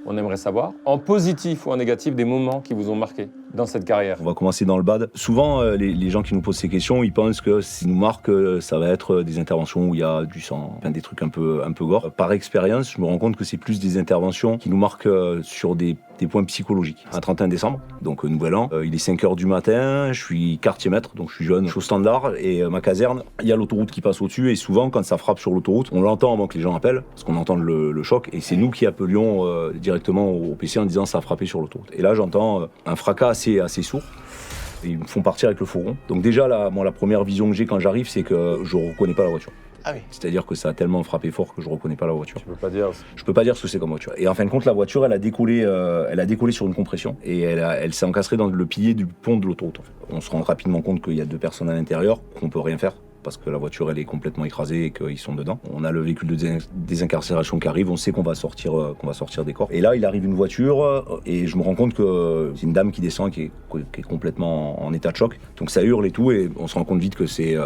On aimerait savoir, en positif ou en négatif, des moments qui vous ont marqué dans cette carrière. On va commencer dans le bad. Souvent, les gens qui nous posent ces questions, ils pensent que ce qui nous marque, ça va être des interventions où il y a du sang, enfin, des trucs un peu gore. Par expérience, je me rends compte que c'est plus des interventions qui nous marquent sur des points psychologiques. Un 31 décembre, donc nouvel an, il est 5h du matin, je suis quartier maître, donc je suis jeune, je suis au standard, et ma caserne, il y a l'autoroute qui passe au-dessus, et souvent, quand ça frappe sur l'autoroute, on l'entend avant que les gens appellent, parce qu'on entend le choc, et c'est nous qui appelions directement au PC en disant ça a frappé sur l'autoroute. Et là, j'entends un fracas assez sourd. Et ils me font partir avec le fourgon. Donc déjà, la première vision que j'ai quand j'arrive, c'est que je reconnais pas la voiture. Ah oui. C'est-à-dire que ça a tellement frappé fort que je reconnais pas la voiture. Tu peux pas dire. Je peux pas dire ce que c'est comme voiture. Et en fin de compte, la voiture, elle a décollé sur une compression et elle s'est encastrée dans le pilier du pont de l'autoroute. En fait. On se rend rapidement compte qu'il y a 2 personnes à l'intérieur, qu'on peut rien faire parce que la voiture, elle est complètement écrasée et qu'ils sont dedans. On a le véhicule de désincarcération qui arrive, on sait qu'on va sortir des corps. Et là, il arrive une voiture et je me rends compte que c'est une dame qui descend qui est complètement en état de choc. Donc ça hurle et tout et on se rend compte vite que c'est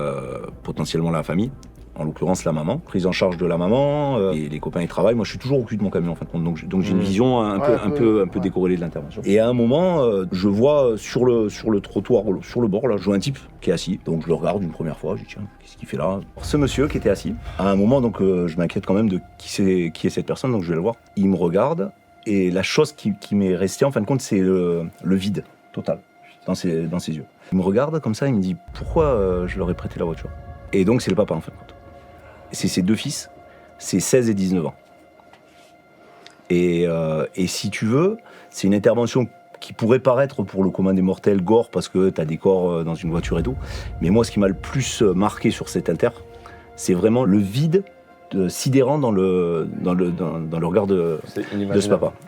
potentiellement la famille. En l'occurrence la maman, prise en charge de la maman, et les copains ils travaillent. Moi je suis toujours au cul de mon camion en fin de compte, donc j'ai une vision un peu décorrélée de l'intervention. Et à un moment, je vois sur le trottoir, sur le bord là, je vois un type qui est assis. Donc je le regarde une première fois, je dis tiens, qu'est-ce qu'il fait là? Ce monsieur qui était assis, à un moment donc je m'inquiète quand même de qui est cette personne, donc je vais le voir. Il me regarde et la chose qui m'est restée en fin de compte c'est le vide total dans ses yeux. Il me regarde comme ça, il me dit pourquoi je leur ai prêté la voiture. Et donc c'est le papa en fin de compte. C'est ses 2 fils, c'est 16 et 19 ans. Et si tu veux, c'est une intervention qui pourrait paraître pour le commun des mortels gore parce que t'as des corps dans une voiture et tout. Mais moi, ce qui m'a le plus marqué sur cet inter, c'est vraiment le vide sidérant dans le regard de ce papa.